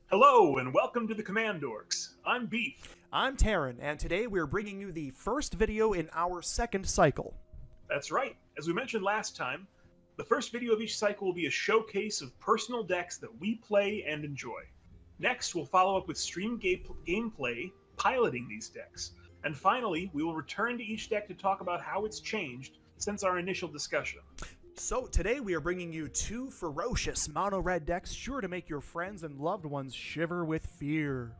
Hello, and welcome to the CommanDorks. I'm Beef. I'm Tarren, and today we're bringing you the first video in our second cycle. That's right. As we mentioned last time, the first video of each cycle will be a showcase of personal decks that we play and enjoy. Next, we'll follow up with stream gameplay piloting these decks. And finally, we will return to each deck to talk about how it's changed since our initial discussion. So today we are bringing you two ferocious mono-red decks sure to make your friends and loved ones shiver with fear.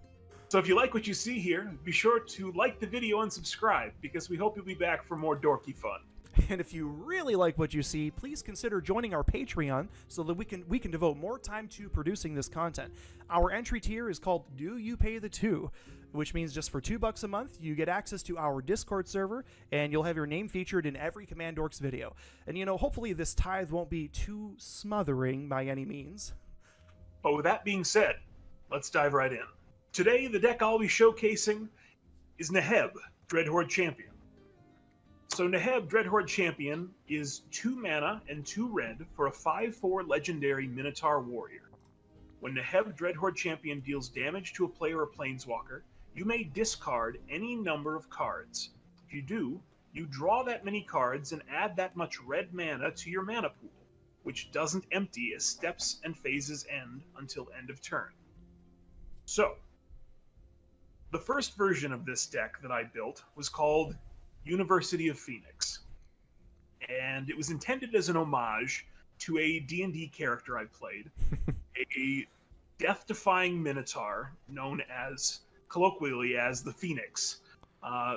So if you like what you see here, be sure to like the video and subscribe, because we hope you'll be back for more dorky fun. And if you really like what you see, please consider joining our Patreon so that we can devote more time to producing this content. Our entry tier is called Do You Pay the Two, which means just for $2 a month, you get access to our Discord server, and you'll have your name featured in every CommanDorks video. And hopefully this tithe won't be too smothering by any means. But with that being said, let's dive right in. Today, the deck I'll be showcasing is Neheb, Dreadhorde Champion. So Neheb, Dreadhorde Champion is 2 mana and 2 red for a 5/4 legendary Minotaur warrior. When Neheb, Dreadhorde Champion deals damage to a player or planeswalker, you may discard any number of cards. If you do, you draw that many cards and add that much red mana to your mana pool, which doesn't empty as steps and phases end until end of turn. So, the first version of this deck that I built was called University of Phoenix, and it was intended as an homage to a D&D character I played, a death-defying Minotaur known as, colloquially, as the Phoenix.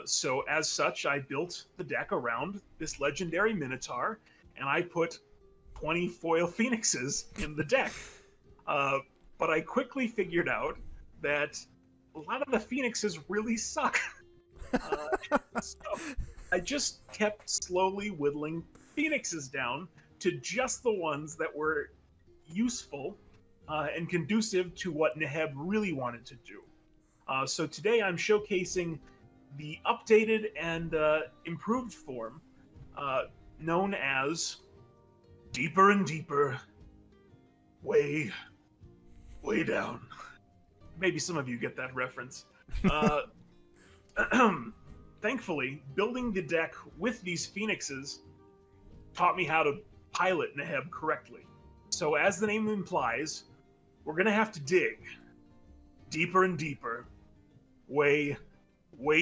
So as such, I built the deck around this legendary Minotaur, and I put 20 foil Phoenixes in the deck. But I quickly figured out that a lot of the Phoenixes really suck. So I just kept slowly whittling Phoenixes down to just the ones that were useful and conducive to what Neheb really wanted to do. So today I'm showcasing the updated and improved form known as Deeper and Deeper, Way Down. Maybe some of you get that reference. Thankfully, building the deck with these Phoenixes taught me how to pilot Neheb correctly. So as the name implies, we're going to have to dig deeper and deeper, way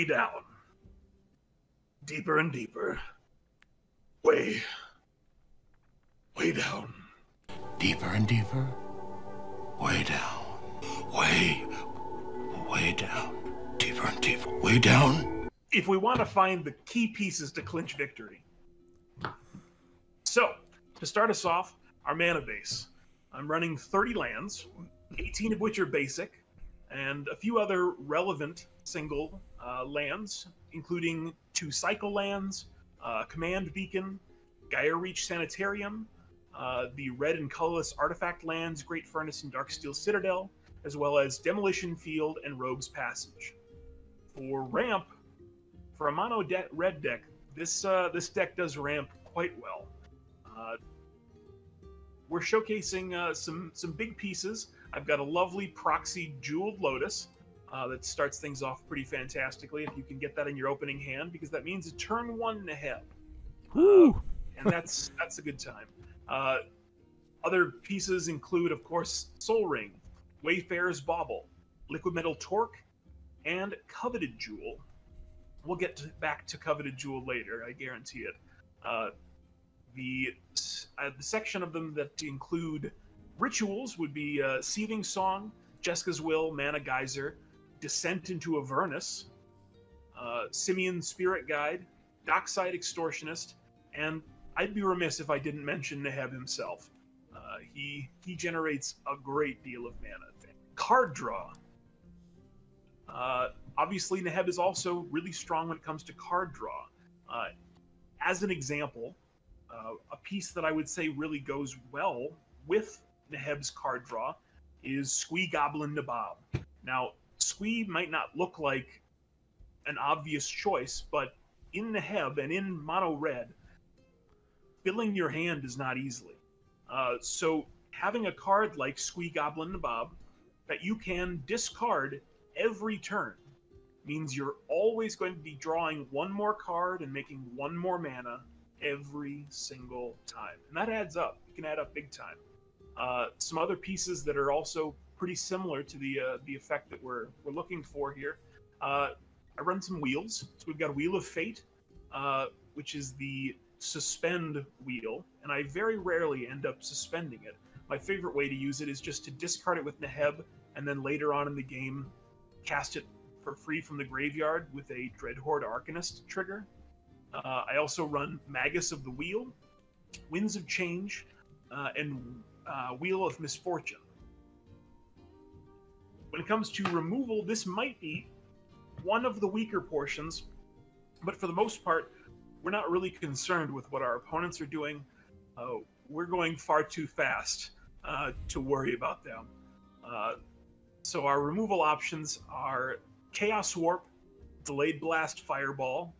down. Deeper and deeper, way down. Deeper and deeper, way down. Way down. Deeper and deeper, way down. If we want to find the key pieces to clinch victory. So, to start us off, our mana base. I'm running 30 lands, 18 of which are basic, and a few other relevant single lands, including 2 cycle lands, Command Beacon, Gaia Reach Sanitarium, the red and colorless artifact lands, Great Furnace and Darksteel Citadel, as well as Demolition Field and Rogue's Passage. For ramp, for a mono red deck, this deck does ramp quite well. We're showcasing some big pieces. I've got a lovely proxy Jeweled Lotus that starts things off pretty fantastically if you can get that in your opening hand, because that means a turn 1 Neheb. And that's a good time. Other pieces include, of course, Soul Ring, Wayfarer's Bauble, Liquid Metal Torque, and Coveted Jewel. We'll get back to Coveted Jewel later, I guarantee it. The section of them that include rituals would be Seething Song, Jeska's Will, Mana Geyser, Descent into Avernus, Simeon's Spirit Guide, Dockside Extortionist, and I'd be remiss if I didn't mention Neheb himself. He generates a great deal of mana. Card draw. Obviously, Neheb is also really strong when it comes to card draw. As an example, a piece that I would say really goes well with Neheb's card draw is Squee Goblin Nabob. Now, Squee might not look like an obvious choice, but in Neheb and in mono red, filling your hand is not easily. So having a card like Squee Goblin Nabob that you can discard every turn. Means you're always going to be drawing one more card and making one more mana every single time. And that adds up. It can add up big time. Some other pieces that are also pretty similar to the effect that we're looking for here. I run some wheels. So we've got Wheel of Fate, which is the suspend wheel, and I very rarely end up suspending it. My favorite way to use it is just to discard it with Neheb, and then later on in the game, cast it for free from the graveyard with a Dreadhorde Arcanist trigger. I also run Magus of the Wheel, Winds of Change, and Wheel of Misfortune. When it comes to removal, this might be one of the weaker portions, but for the most part, we're not really concerned with what our opponents are doing. We're going far too fast to worry about them. So our removal options are Chaos Warp, Delayed Blast Fireball,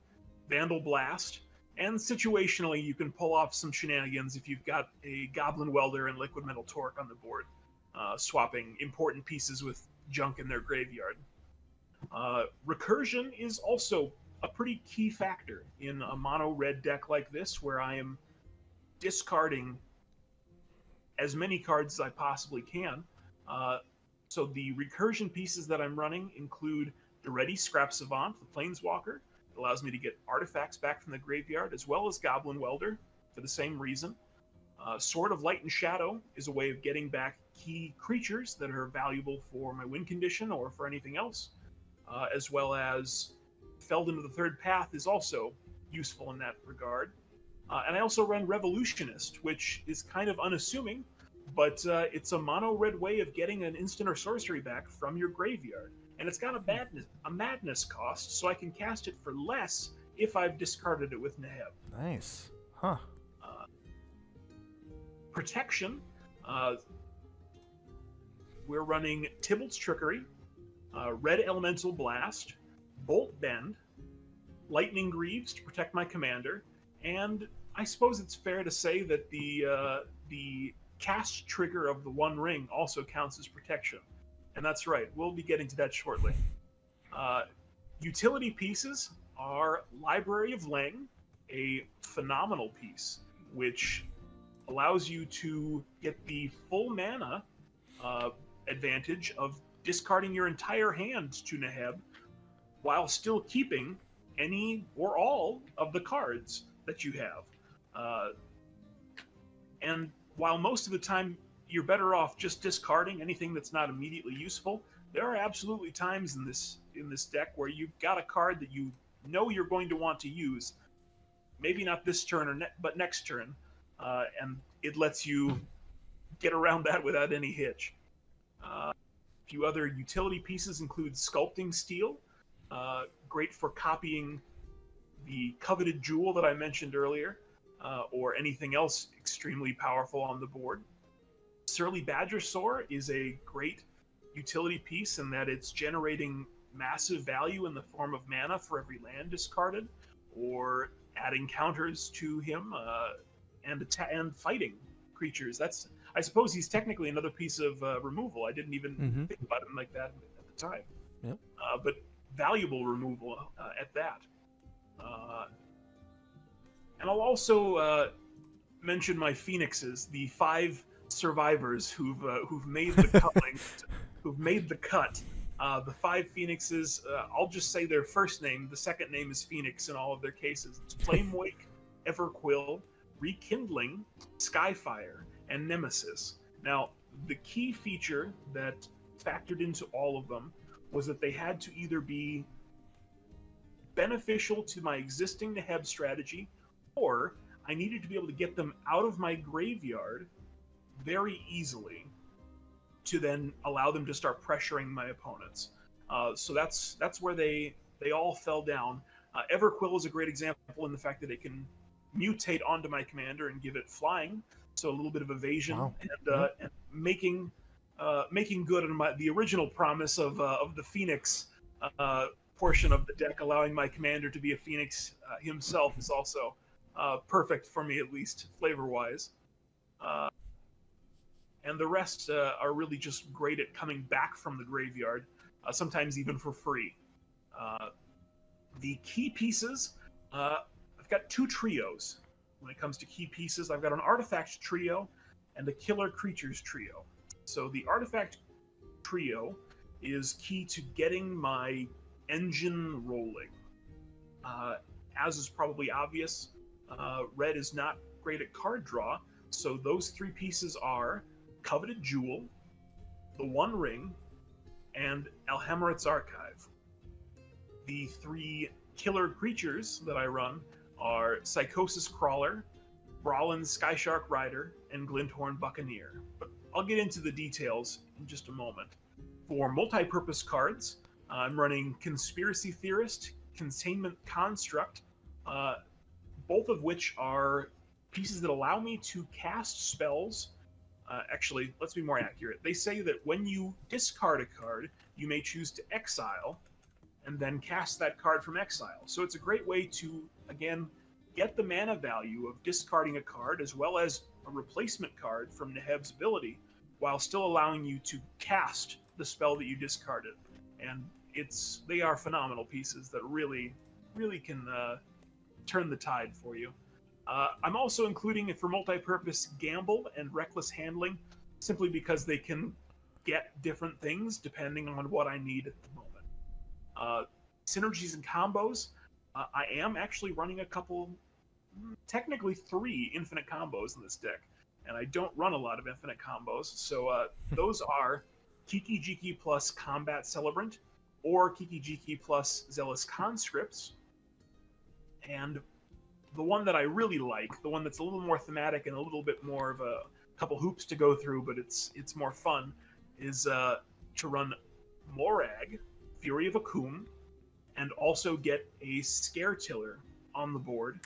Vandal Blast, and situationally you can pull off some shenanigans if you've got a Goblin Welder and Liquid Metal Torque on the board, swapping important pieces with junk in their graveyard. Recursion is also a pretty key factor in a mono-red deck like this, where I am discarding as many cards as I possibly can. So the recursion pieces that I'm running include the Ready Scrap Savant, the Planeswalker. It allows me to get artifacts back from the graveyard, as well as Goblin Welder for the same reason. Sword of Light and Shadow is a way of getting back key creatures that are valuable for my win condition or for anything else, as well as Felled into the Third Path is also useful in that regard. And I also run Revolutionist, which is kind of unassuming, but it's a mono-red way of getting an instant or sorcery back from your graveyard. And it's got a madness cost, so I can cast it for less if I've discarded it with Neheb. Nice. Huh. Protection. We're running Tybalt's Trickery, Red Elemental Blast, Bolt Bend, Lightning Greaves to protect my commander, and I suppose it's fair to say that the cast trigger of the One Ring also counts as protection. And that's right, we'll be getting to that shortly. Utility pieces are Library of Leng, a phenomenal piece, which allows you to get the full mana advantage of discarding your entire hand to Neheb, while still keeping any or all of the cards that you have. And while most of the time you're better off just discarding anything that's not immediately useful, there are absolutely times in this deck where you've got a card that you know you're going to want to use, maybe not this turn but next turn, and it lets you get around that without any hitch. A few other utility pieces include Sculpting Steel, great for copying the coveted jewel that I mentioned earlier, or anything else extremely powerful on the board. Surly Badgersaur is a great utility piece in that it's generating massive value in the form of mana for every land discarded, or adding counters to him, and fighting creatures. I suppose he's technically another piece of removal. I didn't even think about him like that at the time. Yep. But valuable removal at that. And I'll also mention my Phoenixes, the 5 survivors who've made the cut. The 5 Phoenixes, I'll just say their first name. The second name is Phoenix in all of their cases. It's Flamewake, Everquill, Rekindling, Skyfire, and Nemesis. Now, the key feature that factored into all of them was that they had to either be beneficial to my existing Neheb strategy, or I needed to be able to get them out of my graveyard very easily to then allow them to start pressuring my opponents. So that's where they all fell down. Everquill is a great example in the fact that it can mutate onto my commander and give it flying, so a little bit of evasion. Wow. And making good on the original promise of the Phoenix portion of the deck, allowing my commander to be a Phoenix himself is also perfect for me, at least flavor-wise. and the rest are really just great at coming back from the graveyard, sometimes even for free. The key pieces, I've got 2 trios. When it comes to key pieces, I've got an artifact trio and a killer creatures trio. So the artifact trio is key to getting my engine rolling. As is probably obvious, red is not great at card draw, so those 3 pieces are Coveted Jewel, the One Ring, and Alhammarret's Archive. The 3 killer creatures that I run are Psychosis Crawler, Brawlin's Skyshark Rider, and Glinthorn Buccaneer. But I'll get into the details in just a moment. For multi-purpose cards, I'm running Conspiracy Theorist, Containment Construct, both of which are pieces that allow me to cast spells. Actually, let's be more accurate. They say that when you discard a card, you may choose to exile and then cast that card from exile. So it's a great way to, again, get the mana value of discarding a card as well as a replacement card from Neheb's ability while still allowing you to cast the spell that you discarded. And they are phenomenal pieces that really can turn the tide for you. I'm also including it for multi-purpose Gamble and Reckless Handling, simply because they can get different things depending on what I need at the moment. Synergies and combos, I am actually running a couple, technically 3 infinite combos in this deck, and I don't run a lot of infinite combos, so those are Kiki Jiki plus Combat Celebrant, or Kiki Jiki plus Zealous Conscripts, and the one that I really like, the one that's a little more thematic and a little bit more of a couple hoops to go through, but it's more fun, is to run Morag, Fury of Akum, and also get a Scare Tiller on the board,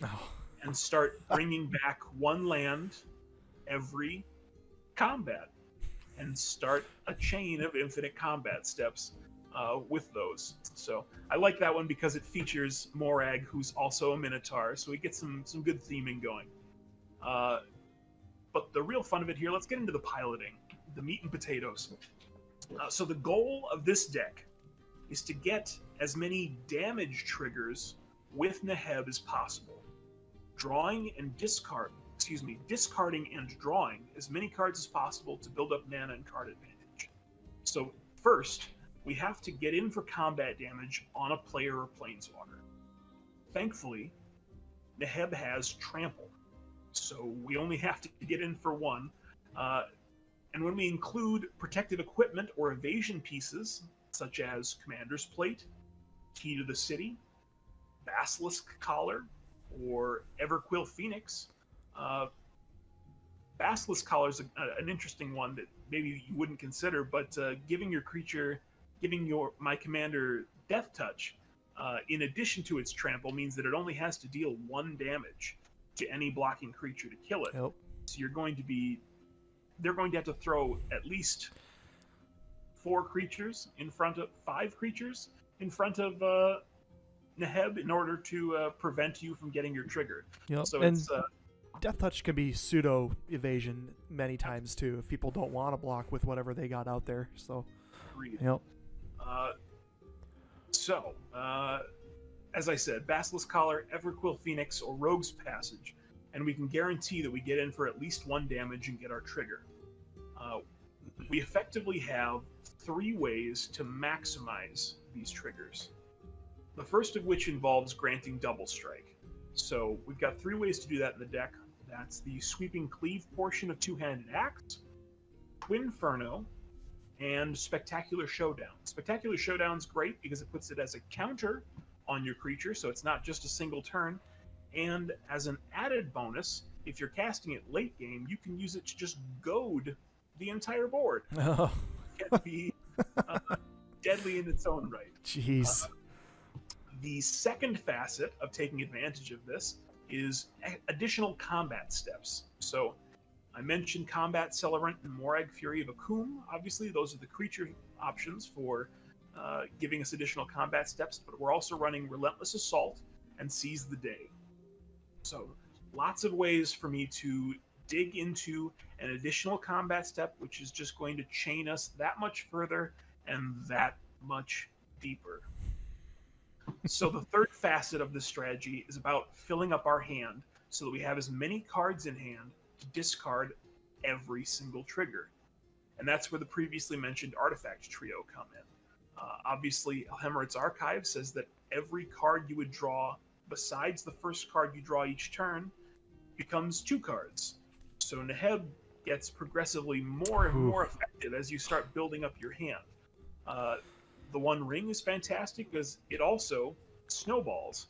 and start bringing back 1 land every combat, and start a chain of infinite combat steps with those. So I like that one because it features Morag, who's also a Minotaur, so we get some good theming going. But the real fun of it here, let's get into the piloting, the meat and potatoes. So the goal of this deck is to get as many damage triggers with Neheb as possible. Discarding and drawing as many cards as possible to build up mana and card advantage. So first, we have to get in for combat damage on a player or planeswalker. Thankfully, Neheb has Trample, so we only have to get in for 1. And when we include protective equipment or evasion pieces, such as Commander's Plate, Key to the City, Basilisk Collar, or Everquill Phoenix. Basilisk Collar is an interesting one that maybe you wouldn't consider, but giving my commander Death Touch, in addition to its trample, means that it only has to deal 1 damage to any blocking creature to kill it. Yep. So they're going to have to throw at least 5 creatures in front of Neheb in order to prevent you from getting your trigger. Yep. So and it's Death Touch can be pseudo evasion many times too if people don't want to block with whatever they got out there. So, yep. As I said, Basilisk Collar, Everquill Phoenix, or Rogue's Passage, and we can guarantee that we get in for at least 1 damage and get our trigger. We effectively have 3 ways to maximize these triggers. The first of which involves granting Double Strike. So we've got 3 ways to do that in the deck. That's the Sweeping Cleave portion of Two-Handed Axe, Twinferno, and Spectacular Showdown. Spectacular Showdown's great because it puts it as a counter on your creature, so it's not just a single turn. And as an added bonus, if you're casting it late game, you can use it to just goad the entire board. Oh. It can be deadly in its own right. Jeez. The second facet of taking advantage of this is additional combat steps. So I mentioned Combat Celebrant and Morag Fury of Akum. Obviously, those are the creature options for giving us additional combat steps, but we're also running Relentless Assault and Seize the Day. So lots of ways for me to dig into an additional combat step, which is just going to chain us that much further and that much deeper. So the third facet of this strategy is about filling up our hand so that we have as many cards in hand to discard every single trigger. And that's where the previously mentioned artifact trio come in. Obviously, Hemorrhoid's Archive says that every card you would draw besides the first card you draw each turn becomes 2 cards. So Neheb gets progressively more and more effective as you start building up your hand. The One Ring is fantastic because it also snowballs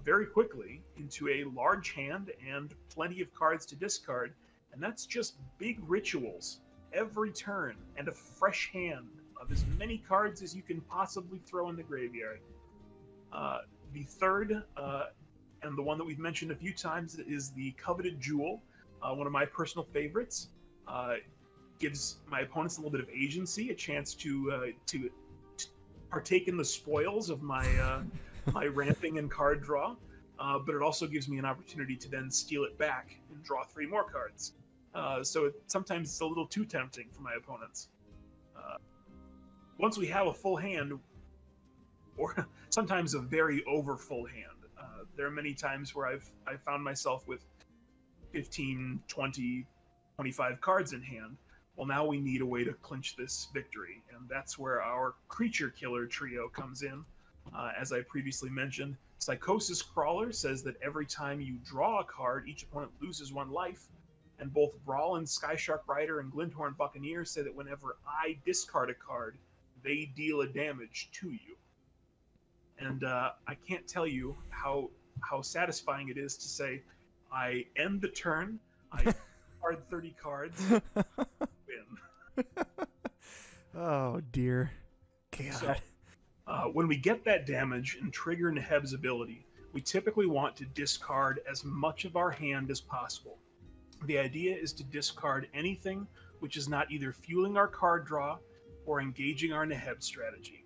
very quickly into a large hand and plenty of cards to discard, and that's just big rituals every turn and a fresh hand of as many cards as you can possibly throw in the graveyard. The third, and the one that we've mentioned a few times, is the Coveted Jewel, one of my personal favorites. Gives my opponents a little bit of agency, a chance to partake in the spoils of my my ramping and card draw, but it also gives me an opportunity to then steal it back and draw 3 more cards. So sometimes it's a little too tempting for my opponents. Once we have a full hand, or sometimes a very over full hand, there are many times where I've found myself with 15, 20, 25 cards in hand. Well, now we need a way to clinch this victory, and that's where our creature killer trio comes in. As I previously mentioned, Psychosis Crawler says that every time you draw a card, each opponent loses 1 life, and both Brawl and Skyshark Rider and Glinthorn Buccaneer say that whenever I discard a card, they deal a damage to you. And I can't tell you how satisfying it is to say, I end the turn, I discard 30 cards, win. Oh, dear. God. So, when we get that damage and trigger Neheb's ability, we typically want to discard as much of our hand as possible. The idea is to discard anything which is not either fueling our card draw or engaging our Neheb strategy.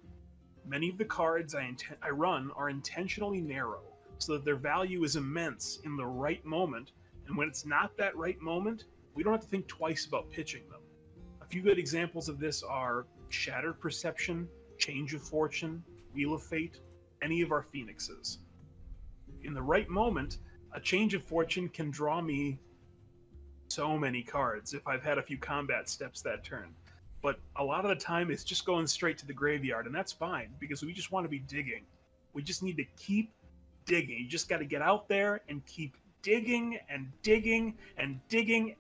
Many of the cards I run are intentionally narrow, so that their value is immense in the right moment, and when it's not that right moment, we don't have to think twice about pitching them. A few good examples of this are Shattered Perception, Change of Fortune, Wheel of Fate, any of our Phoenixes. In the right moment, a Change of Fortune can draw me so many cards if I've had a few combat steps that turn. But a lot of the time, it's just going straight to the graveyard, and that's fine, because we just want to be digging. We just need to keep digging. You just got to get out there and keep digging and digging and digging.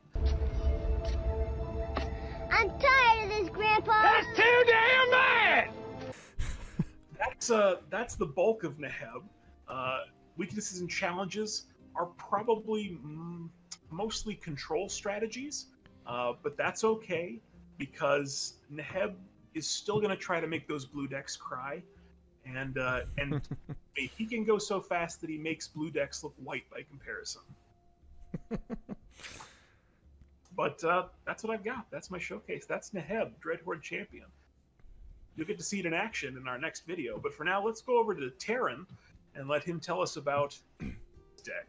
I'm tired of this, Grandpa! That's too damn bad! That's the bulk of Neheb. Weaknesses and challenges are probably mostly control strategies, but that's okay, because Neheb is still going to try to make those blue decks cry, and he can go so fast that he makes blue decks look white by comparison. But that's what I've got. That's my showcase. That's Neheb, Dreadhorde Champion. You'll get to see it in action in our next video. But for now, let's go over to Tarren and let him tell us about his deck.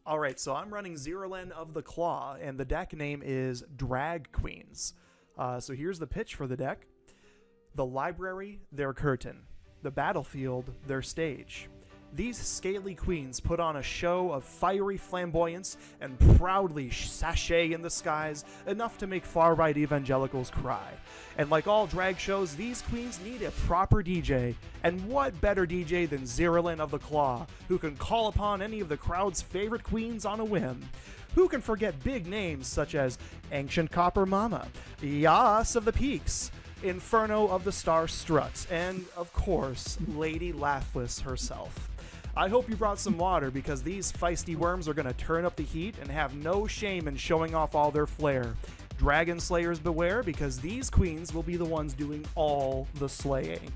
All right, so I'm running Zirilan of the Claw, and the deck name is Drag Queens. So here's the pitch for the deck. The library, their curtain. The battlefield, their stage. These scaly queens put on a show of fiery flamboyance and proudly sashay in the skies, enough to make far-right evangelicals cry. And like all drag shows, these queens need a proper DJ. And what better DJ than Zirilan of the Claw, who can call upon any of the crowd's favorite queens on a whim? Who can forget big names such as Ancient Copper Mama, Yas of the Peaks, Inferno of the Star Struts, and, of course, Lady Laughless herself. I hope you brought some water, because these feisty worms are going to turn up the heat and have no shame in showing off all their flair. Dragon Slayers beware, because these queens will be the ones doing all the slaying.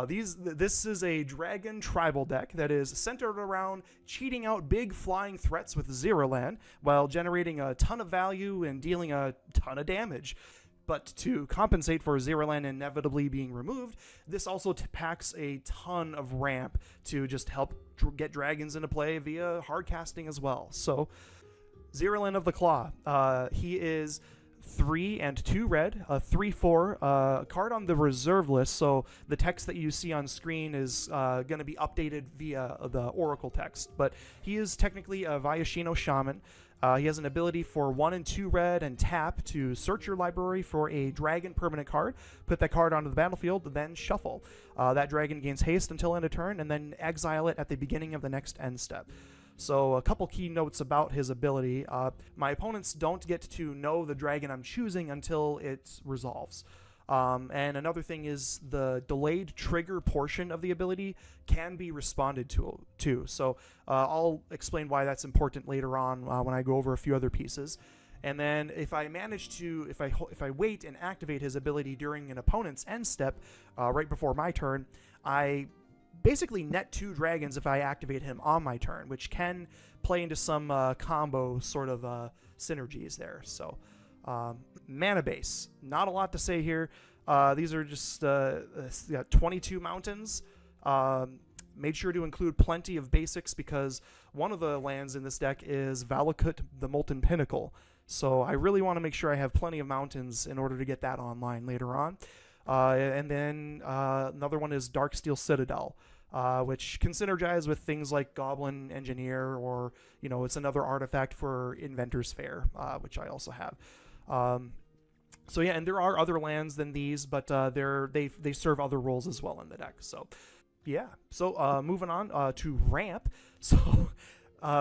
This is a dragon tribal deck that is centered around cheating out big flying threats with Zirilan while generating a ton of value and dealing a ton of damage. But to compensate for Zirilan inevitably being removed, this also packs a ton of ramp to just help get dragons into play via hard casting as well. So Zirilan of the Claw. He is 3 and 2 red, a 3/4 card on the reserve list. So the text that you see on screen is going to be updated via the Oracle text. But he is technically a Vyashino Shaman. He has an ability for 1 and 2 red and tap to search your library for a dragon permanent card, put that card onto the battlefield, then shuffle. That dragon gains haste until end of turn, and then exile it at the beginning of the next end step. So a couple key notes about his ability. My opponents don't get to know the dragon I'm choosing until it resolves. And another thing is the delayed trigger portion of the ability can be responded to too. So I'll explain why that's important later on when I go over a few other pieces. And then if I manage to, if I wait and activate his ability during an opponent's end step right before my turn, I basically net 2 dragons if I activate him on my turn, which can play into some combo sort of synergies there. So mana base, not a lot to say here. These are just 22 mountains. Made sure to include plenty of basics because one of the lands in this deck is Valakut, the Molten Pinnacle. So I really want to make sure I have plenty of mountains in order to get that online later on. And then another one is Darksteel Citadel, which can synergize with things like Goblin Engineer, or, you know, it's another artifact for Inventor's Fair, which I also have. So yeah, and there are other lands than these, but they serve other roles as well in the deck. So yeah, so moving on to ramp. So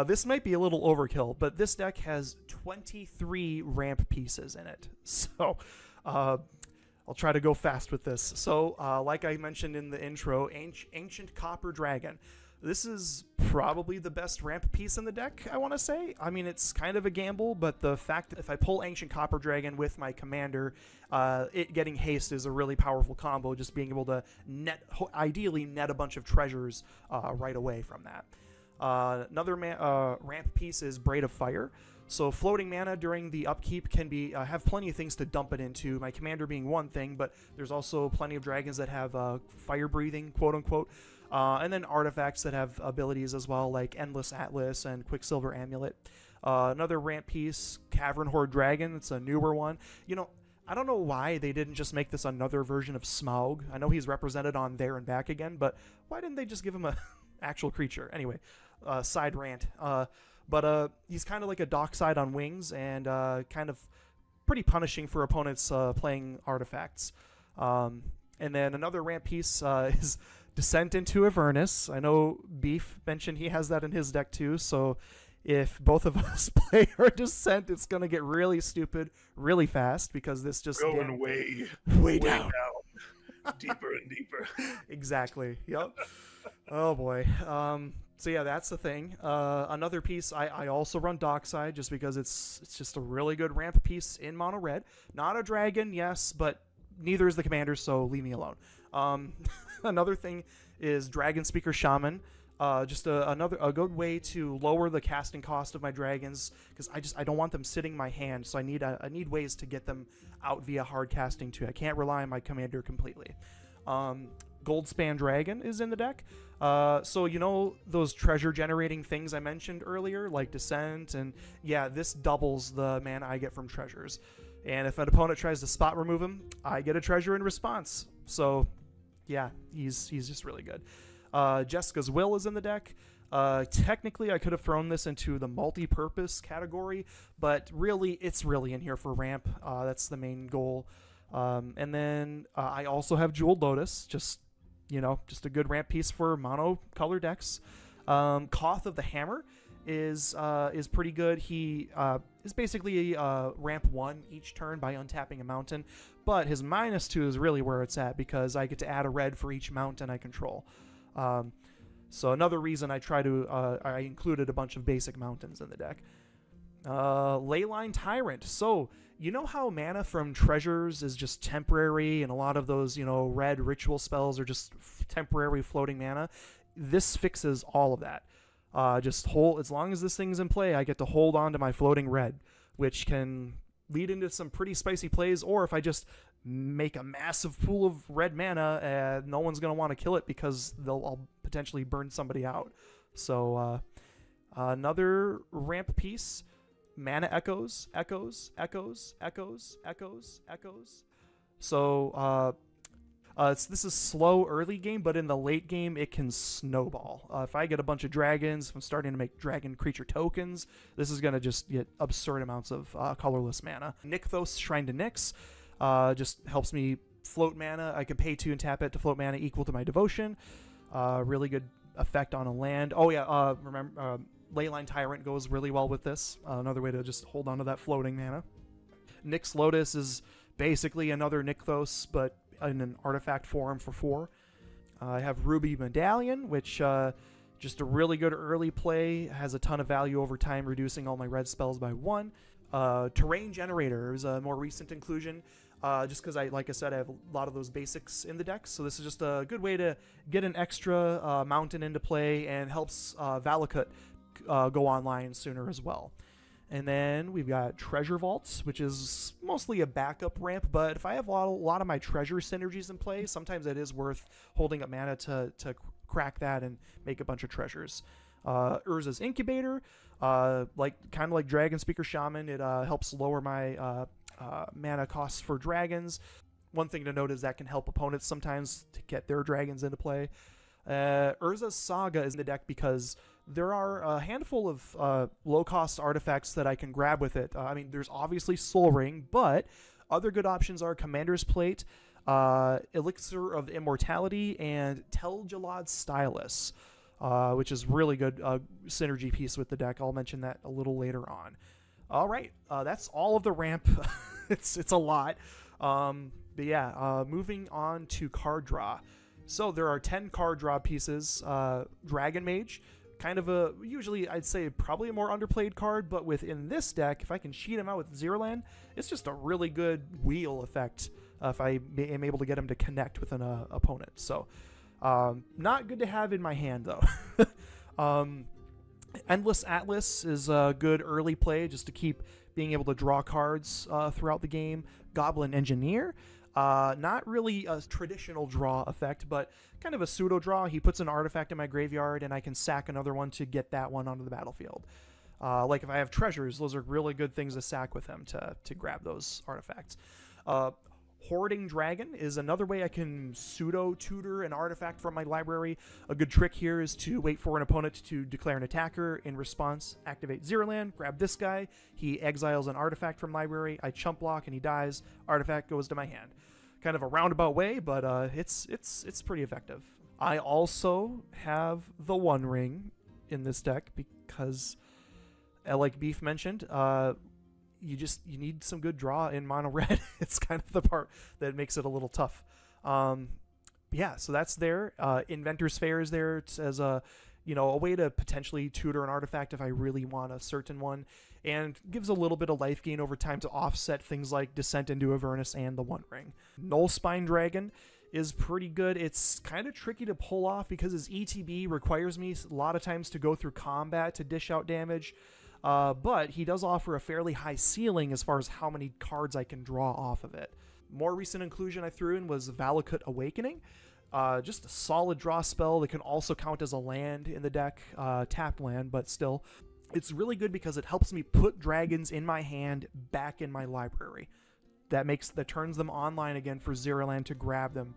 this might be a little overkill, but this deck has 23 ramp pieces in it. So I'll try to go fast with this. So like I mentioned in the intro, Ancient Copper Dragon. This is probably the best ramp piece in the deck, I want to say. I mean, it's kind of a gamble, but the fact that if I pull Ancient Copper Dragon with my commander, it getting haste is a really powerful combo, just being able to ideally net a bunch of treasures right away from that. Another ramp piece is Braid of Fire. So floating mana during the upkeep can be have plenty of things to dump it into, my commander being one thing, but there's also plenty of dragons that have fire breathing, quote unquote. And then artifacts that have abilities as well, like Endless Atlas and Quicksilver Amulet. Another ramp piece, Cavern Horde Dragon. It's a newer one. You know, I don't know why they didn't just make this another version of Smaug. I know he's represented on There and Back Again, but why didn't they just give him a actual creature? Anyway, side rant. But he's kind of like a Dockside on wings, and kind of pretty punishing for opponents playing artifacts. And then another ramp piece is Descent into Avernus. I know Beef mentioned he has that in his deck too, so if both of us play our Descent, it's going to get really stupid really fast, because this just going way down. Deeper and deeper. Exactly. Yep. Oh boy. So yeah, that's the thing. Another piece, I also run Dockside just because it's just a really good ramp piece in mono red. Not a dragon, yes, but neither is the commander, so leave me alone. Another thing is Dragon Speaker Shaman. Just a good way to lower the casting cost of my dragons, because I don't want them sitting in my hand, so I need ways to get them out via hard casting too. I can't rely on my commander completely. Goldspan Dragon is in the deck. So you know those treasure generating things I mentioned earlier, like Descent, and yeah, this doubles the mana I get from treasures. And if an opponent tries to spot remove him, I get a treasure in response. So yeah, he's just really good. Jessica's Will is in the deck. Technically, I could have thrown this into the multi-purpose category, but really, it's really in here for ramp. That's the main goal. And then I also have Jeweled Lotus, just a good ramp piece for mono color decks. Koth of the Hammer is pretty good. He is basically ramp 1 each turn by untapping a mountain, but his -2 is really where it's at, because I get to add a red for each mountain I control. So another reason I included a bunch of basic mountains in the deck. Leyline Tyrant. So you know how mana from treasures is just temporary, and a lot of those red ritual spells are just temporary floating mana? This fixes all of that. As long as this thing's in play, I get to hold on to my floating red, which can lead into some pretty spicy plays. Or if I just make a massive pool of red mana, no one's going to want to kill it, because I'll potentially burn somebody out. So another ramp piece, mana echoes, echoes, echoes, echoes, echoes, echoes. So this is slow early game, but in the late game it can snowball. If I get a bunch of dragons, if I'm starting to make dragon creature tokens, this is going to just get absurd amounts of colorless mana. Nykthos, Shrine to Nyx, just helps me float mana. I can pay 2 and tap it to float mana equal to my devotion. Really good effect on a land. Oh yeah, remember Leyline Tyrant goes really well with this. Another way to just hold on to that floating mana. Nyx Lotus is basically another Nykthos, but in an artifact form for 4. I have Ruby Medallion, which just a really good early play, has a ton of value over time, reducing all my red spells by 1. Terrain Generator is a more recent inclusion, just because like I said, I have a lot of those basics in the deck, so this is just a good way to get an extra mountain into play, and helps Valakut go online sooner as well. And then we've got Treasure Vaults, which is mostly a backup ramp, but if I have a lot of my treasure synergies in play, sometimes it is worth holding up mana to crack that and make a bunch of treasures. Urza's Incubator, kind of like Dragon Speaker Shaman, it helps lower my mana costs for dragons. One thing to note is that can help opponents sometimes to get their dragons into play. Urza's Saga is in the deck because there are a handful of low-cost artifacts that I can grab with it. I mean, there's obviously Soul Ring, but other good options are Commander's Plate, Elixir of Immortality, and Tel Jalad Stylus, which is really good synergy piece with the deck. I'll mention that a little later on. All right, that's all of the ramp. it's a lot. But yeah, moving on to card draw. So there are 10 card draw pieces. Dragon Mage, kind of a, usually I'd say probably a more underplayed card, but within this deck, if I can cheat him out with Zirlian, it's just a really good wheel effect if I am able to get him to connect with an opponent. So not good to have in my hand though. Endless Atlas is a good early play just to keep being able to draw cards throughout the game. Goblin Engineer, not really a traditional draw effect, but kind of a pseudo draw. He puts an artifact in my graveyard and I can sack another one to get that one onto the battlefield. Like if I have treasures, those are really good things to sack with him to grab those artifacts. Hoarding Dragon is another way I can pseudo tutor an artifact from my library. A good trick here is to wait for an opponent to declare an attacker. In response, activate Zirilan, grab this guy. He exiles an artifact from library. I chump block and he dies. Artifact goes to my hand. Kind of a roundabout way, but it's pretty effective. I also have the One Ring in this deck because, like Beef mentioned, you need some good draw in mono red. It's kind of the part that makes it a little tough. Yeah, so that's there. Inventor's Fair is there as a way to potentially tutor an artifact if I really want a certain one, and gives a little bit of life gain over time to offset things like Descent into Avernus and the One Ring. Nullspine Dragon is pretty good. It's kind of tricky to pull off because his ETB requires me a lot of times to go through combat to dish out damage. But he does offer a fairly high ceiling as far as how many cards I can draw off of it. More recent inclusion I threw in was Valakut Awakening. Just a solid draw spell that can also count as a land in the deck, tapped land, but still. It's really good because it helps me put dragons in my hand back in my library. That turns them online again for Zirilan to grab them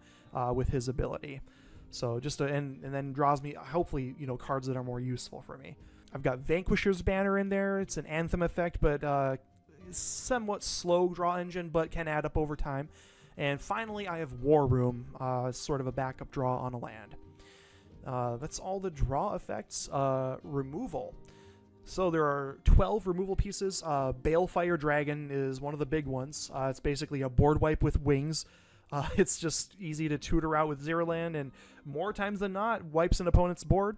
with his ability. So and then draws me, hopefully, cards that are more useful for me. I've got Vanquisher's Banner in there. It's an Anthem effect, but somewhat slow draw engine, but can add up over time. And finally, I have War Room, sort of a backup draw on a land. That's all the draw effects. Removal. So there are 12 removal pieces. Balefire Dragon is one of the big ones. It's basically a board wipe with wings. It's just easy to tutor out with Zirilan, and more times than not, wipes an opponent's board.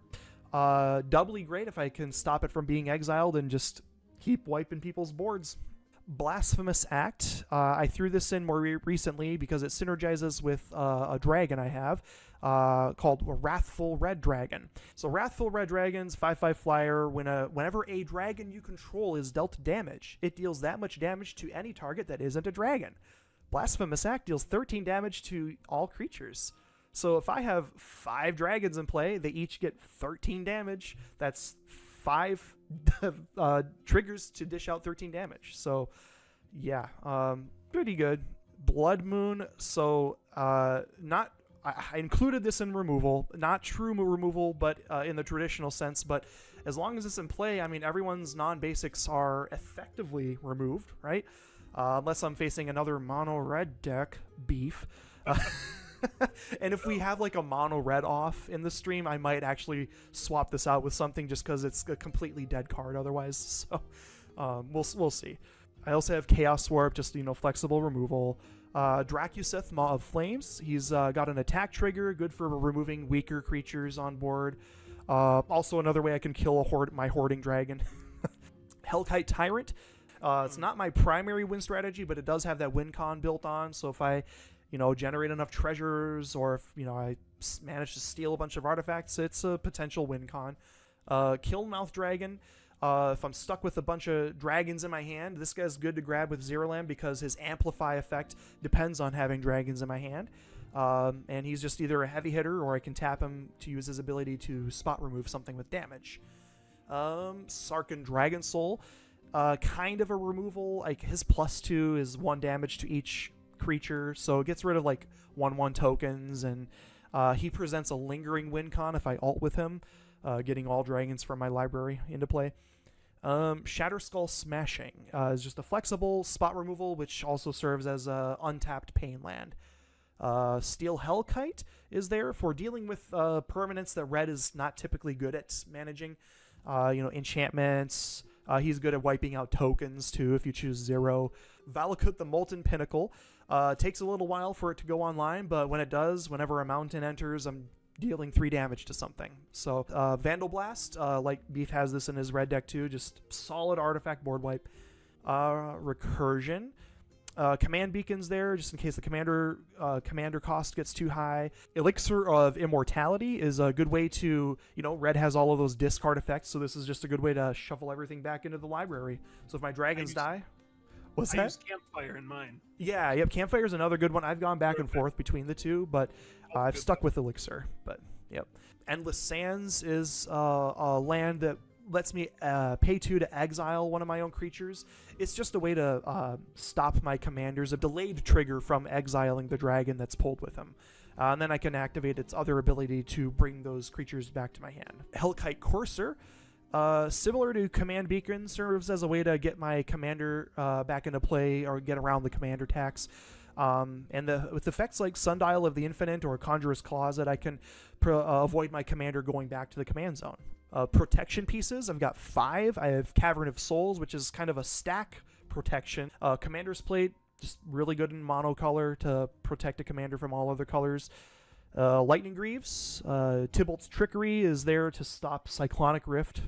Doubly great if I can stop it from being exiled and just keep wiping people's boards. Blasphemous Act. I threw this in more recently because it synergizes with a dragon I have called Wrathful Red Dragon. So Wrathful Red Dragon's 5/5 flyer. Whenever a dragon you control is dealt damage, it deals that much damage to any target that isn't a dragon. Blasphemous Act deals 13 damage to all creatures. So if I have 5 dragons in play, they each get 13 damage. That's 5 triggers to dish out 13 damage. So yeah, pretty good. Blood Moon, so not I included this in removal, not true removal, but in the traditional sense. But as long as it's in play, I mean, everyone's non-basics are effectively removed, right? Unless I'm facing another mono red deck, beef. And if we have like a mono red off in the stream, I might actually swap this out with something just because it's a completely dead card otherwise. So we'll see. I also have Chaos Warp, just, flexible removal. Dracuseth, Maw of Flames. He's got an attack trigger, good for removing weaker creatures on board. Also another way I can kill my Hoarding Dragon. Hellkite Tyrant. It's not my primary win strategy, but it does have that win con built on. So if I, generate enough treasures, or if, I manage to steal a bunch of artifacts, it's a potential win con. Killmouth Dragon. If I'm stuck with a bunch of dragons in my hand, this guy's good to grab with Zirilan because his Amplify effect depends on having dragons in my hand. And he's just either a heavy hitter, or I can tap him to use his ability to spot remove something with damage. Sarkhan Dragon Soul, kind of a removal. Like, his +2 is 1 damage to each creature, so it gets rid of like 1/1 tokens, and he presents a lingering win con if I ult with him, getting all dragons from my library into play. Shatterskull Smashing is just a flexible spot removal, which also serves as a untapped pain land. Steel Hellkite is there for dealing with permanents that red is not typically good at managing. Enchantments. He's good at wiping out tokens too if you choose 0. Valakut the Molten Pinnacle. Takes a little while for it to go online, but when it does, whenever a mountain enters, I'm dealing 3 damage to something. So Vandal Blast, like Beef has this in his red deck too, just solid artifact board wipe. Recursion. Command Beacons there, just in case the commander cost gets too high. Elixir of Immortality is a good way to, red has all of those discard effects, so this is just a good way to shuffle everything back into the library. So if my dragons die... What's that? I use Campfire in mine. Yeah, yep, Campfire is another good one. I've gone back and forth between the two, but I've stuck with Elixir. But, yep. Endless Sands is a land that lets me pay 2 to exile one of my own creatures. It's just a way to stop my commanders, a delayed trigger from exiling the dragon that's pulled with him. And then I can activate its other ability to bring those creatures back to my hand. Hellkite Courser, similar to Command Beacon, serves as a way to get my commander back into play or get around the commander tax. And with effects like Sundial of the Infinite or Conjurer's Closet, I can avoid my commander going back to the command zone. Protection pieces, I've got 5. I have Cavern of Souls, which is kind of a stack protection. Commander's Plate, just really good in monocolor to protect a commander from all other colors. Lightning Greaves, Tybalt's Trickery is there to stop Cyclonic Rift,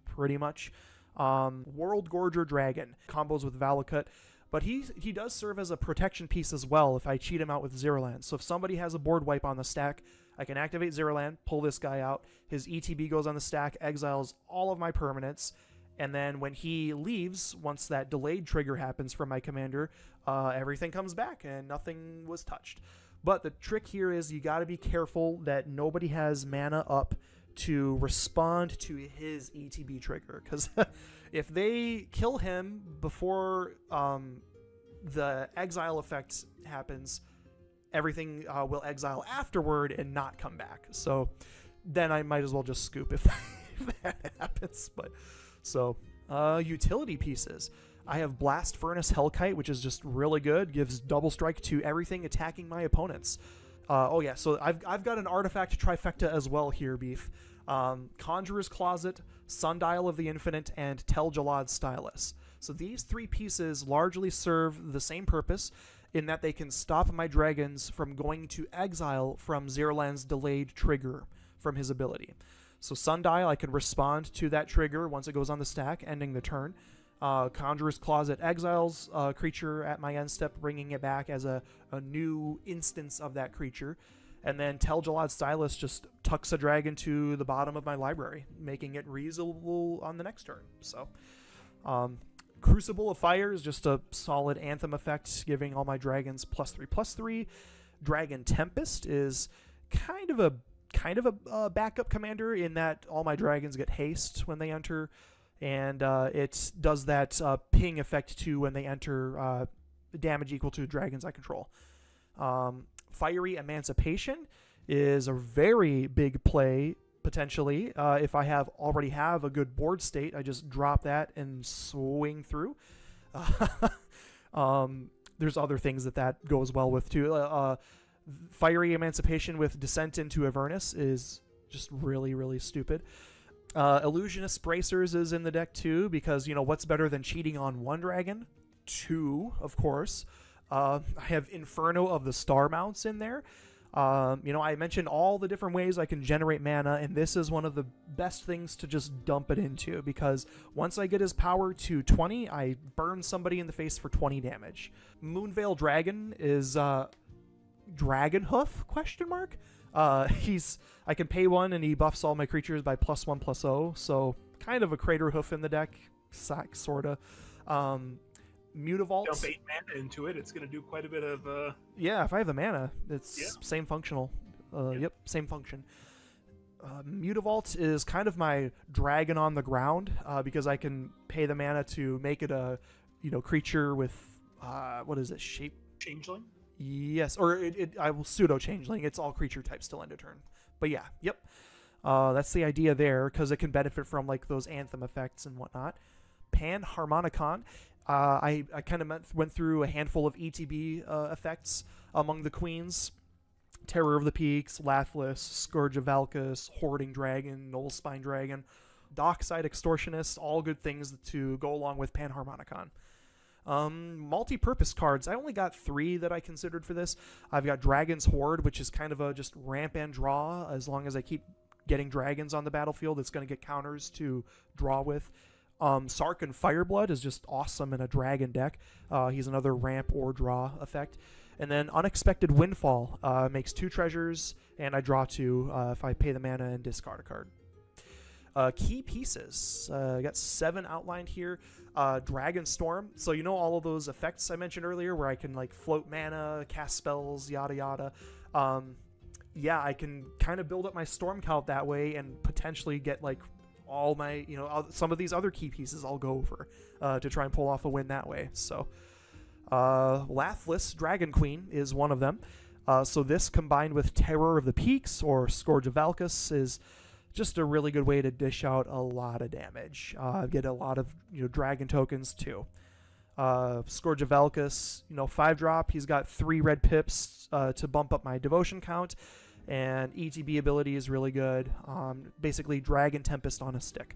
pretty much. World Gorger Dragon, combos with Valakut. But he does serve as a protection piece as well if I cheat him out with Zirilan. So if somebody has a board wipe on the stack, I can activate Zirilan, pull this guy out, his ETB goes on the stack, exiles all of my permanents, and then when he leaves, once that delayed trigger happens from my commander, everything comes back and nothing was touched. But the trick here is you got to be careful that nobody has mana up to respond to his ETB trigger, because if they kill him before the exile effect happens, everything will exile afterward and not come back. So then I might as well just scoop if that happens. But so utility pieces. I have Blast Furnace Hellkite, which is just really good. Gives double strike to everything attacking my opponents. Oh yeah, so I've got an artifact trifecta as well here, Beef. Conjurer's Closet, Sundial of the Infinite, and Tel Jalad Stylus. So these 3 pieces largely serve the same purpose in that they can stop my dragons from going to exile from Zirilan's delayed trigger from his ability. So Sundial, I can respond to that trigger once it goes on the stack, ending the turn. Conjurer's Closet exiles a creature at my end step, bringing it back as a new instance of that creature. And then Tel Jalad Stylus just tucks a dragon to the bottom of my library, making it reusable on the next turn. So, Crucible of Fire is just a solid Anthem effect, giving all my dragons +3/+3. Dragon Tempest is kind of a kind of a backup commander in that all my dragons get haste when they enter, and it does that ping effect too when they enter, damage equal to dragons I control. Fiery Emancipation is a very big play potentially. If I already have a good board state, I just drop that and swing through. There's other things that goes well with too. Fiery Emancipation with Descent into Avernus is just really, really stupid. Illusionist Bracers is in the deck too, because, you know, what's better than cheating on one dragon? Two, of course. I have Inferno of the Star Mounts in there. You know, I mentioned all the different ways I can generate mana, and this is one of the best things to just dump it into, because once I get his power to 20, I burn somebody in the face for 20 damage. Moonveil Dragon is Dragon Hoof? I can pay 1 and he buffs all my creatures by +1/+0, so kind of a Crater Hoof in the deck, sorta. Mutavault. Dump 8 mana into it. It's going to do quite a bit of. Yeah, if I have the mana, it's same functional. Yep, same function. Mutavault is kind of my dragon on the ground, because I can pay the mana to make it a, you know, creature with what is it? Shape Changeling. Yes, or I will pseudo changeling. It's all creature types till end of turn. But yeah, yep. That's the idea there, because it can benefit from like those anthem effects and whatnot. Panharmonicon. I kind of went through a handful of ETB effects among the queens. Terror of the Peaks, Lathliss, Scourge of Valkus, Hoarding Dragon, Knoll Spine Dragon, Dockside Extortionist, all good things to go along with Panharmonicon. Multi-purpose cards. I only got 3 that I considered for this. I've got Dragon's Horde, which is kind of a just ramp and draw. As long as I keep getting dragons on the battlefield, it's going to get counters to draw with. Sarkhan Fireblood is just awesome in a dragon deck. He's another ramp or draw effect. And then Unexpected Windfall makes 2 treasures, and I draw 2 if I pay the mana and discard a card. Key pieces. I got 7 outlined here. Dragon Storm. So you know all of those effects I mentioned earlier where I can like float mana, cast spells, yada yada. Yeah, I can kind of build up my storm count that way and potentially get like all my, you know, some of these other key pieces I'll go over to try and pull off a win that way. So Lathliss Dragon Queen is one of them. So this combined with Terror of the Peaks or Scourge of Valkus is just a really good way to dish out a lot of damage. Get a lot of, you know, dragon tokens too. Scourge of Valkus, you know, 5-drop. He's got 3 red pips to bump up my devotion count, and ETB ability is really good. Basically, Dragon Tempest on a stick.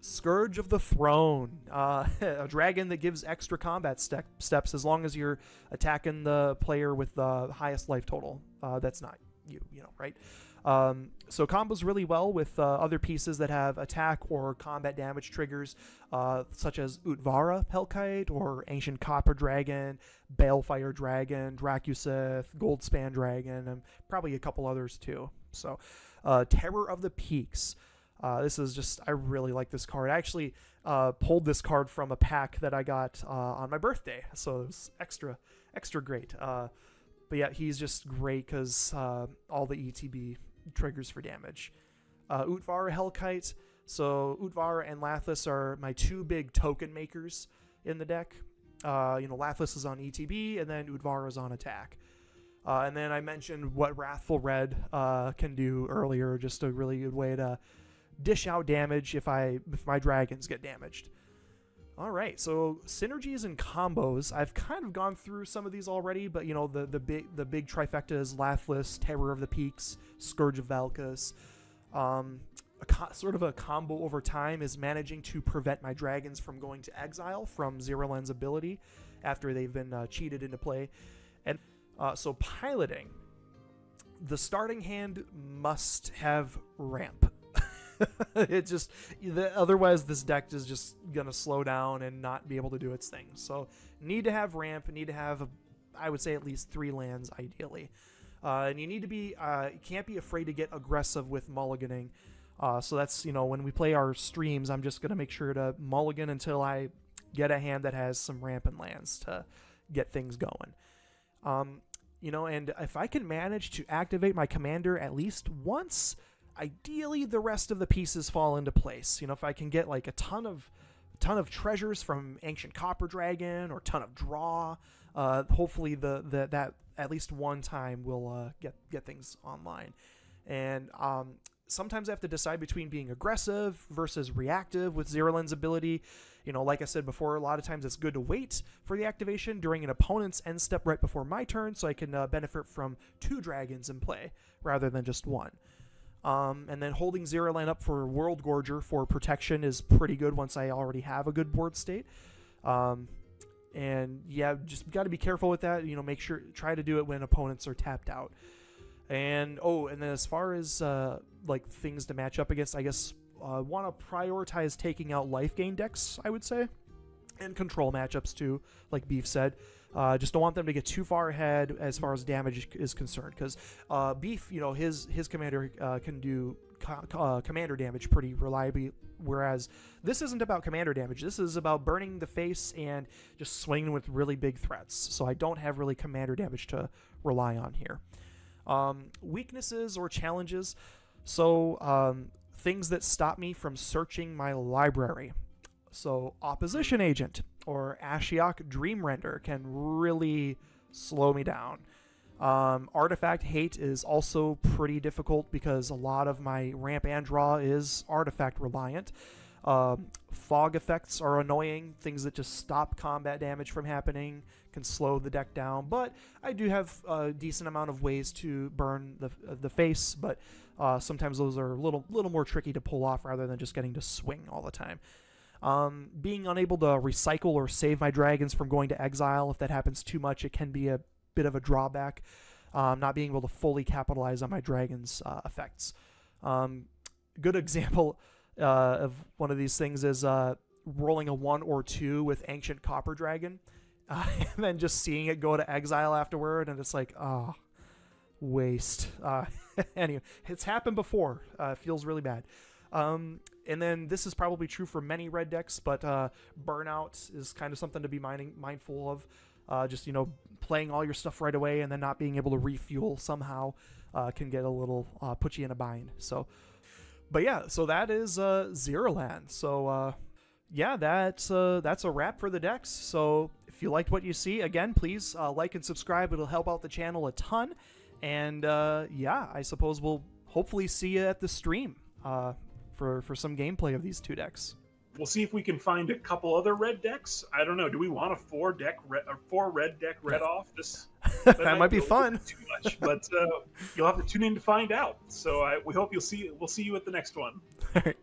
Scourge of the Throne, a dragon that gives extra combat steps as long as you're attacking the player with the highest life total. That's not you know, right? So combos really well with other pieces that have attack or combat damage triggers, such as Utvara Hellkite or Ancient Copper Dragon, Balefire Dragon, Dracuseth, Goldspan Dragon, and probably a couple others too. So Terror of the Peaks. This is just, I really like this card. I actually pulled this card from a pack that I got on my birthday, so it was extra great. But yeah, he's just great because all the ETB triggers for damage. Utvara Hellkite. So Utvara and Lathliss are my 2 big token makers in the deck. You know, Lathliss is on ETB, and then Utvara is on attack. And then I mentioned what Wrathful Red can do earlier, just a really good way to dish out damage if my dragons get damaged. All right, so synergies and combos. I've kind of gone through some of these already, but you know, the big trifecta is Lathliss, Terror of the Peaks, Scourge of Valkus. Sort of a combo over time is managing to prevent my dragons from going to exile from Zirilan's ability after they've been cheated into play. And so piloting. The starting hand must have ramp. It just, otherwise this deck is just gonna slow down and not be able to do its thing. So need to have ramp, need to have I would say at least 3 lands ideally, and you need to be you can't be afraid to get aggressive with mulliganing. So that's, you know, when we play our streams, I'm just gonna make sure to mulligan until I get a hand that has some ramp and lands to get things going. You know, and if I can manage to activate my commander at least once, ideally the rest of the pieces fall into place. You know, if I can get like a ton of treasures from Ancient Copper Dragon or ton of draw, hopefully that at least one time will get things online. And sometimes I have to decide between being aggressive versus reactive with Zirilan's ability. You know, like I said before, a lot of times it's good to wait for the activation during an opponent's end step right before my turn, so I can benefit from 2 dragons in play rather than just 1. And then holding Zirilan up for World Gorger for protection is pretty good once I already have a good board state. And yeah, just got to be careful with that. You know, try to do it when opponents are tapped out. And and then as far as like things to match up against, I guess want to prioritize taking out life gain decks, I would say, and control matchups too, like Beef said. Just don't want them to get too far ahead as far as damage is concerned, because Beef, you know, his commander can do commander damage pretty reliably, whereas this isn't about commander damage. This is about burning the face and just swinging with really big threats. So I don't have really commander damage to rely on here. Weaknesses or challenges. So things that stop me from searching my library. So Opposition Agent or Ashiok Dreamrender can really slow me down. Artifact Hate is also pretty difficult because a lot of my ramp and draw is artifact reliant. Fog effects are annoying. Things that just stop combat damage from happening can slow the deck down, but I do have a decent amount of ways to burn the face, but sometimes those are a little more tricky to pull off rather than just getting to swing all the time. Being unable to recycle or save my dragons from going to exile, if that happens too much, it can be a bit of a drawback. Not being able to fully capitalize on my dragons' effects. Good example of one of these things is rolling a 1 or 2 with Ancient Copper Dragon, and then just seeing it go to exile afterward, and it's like, waste. Anyway, it's happened before. It feels really bad. And then this is probably true for many red decks, but burnout is kind of something to be mindful of. Just, you know, playing all your stuff right away and then not being able to refuel somehow can get a little, put you in a bind. So, but yeah, so that is Zirilan. So yeah, that's a wrap for the decks. So if you liked what you see, again, please like and subscribe. It'll help out the channel a ton. And yeah, I suppose we'll hopefully see you at the stream for some gameplay of these 2 decks. We'll see if we can find a couple other red decks. I don't know. Do we want a 4 red deck red off? That might be fun. Too much, but you'll have to tune in to find out. So we hope we'll see you at the next one. All right.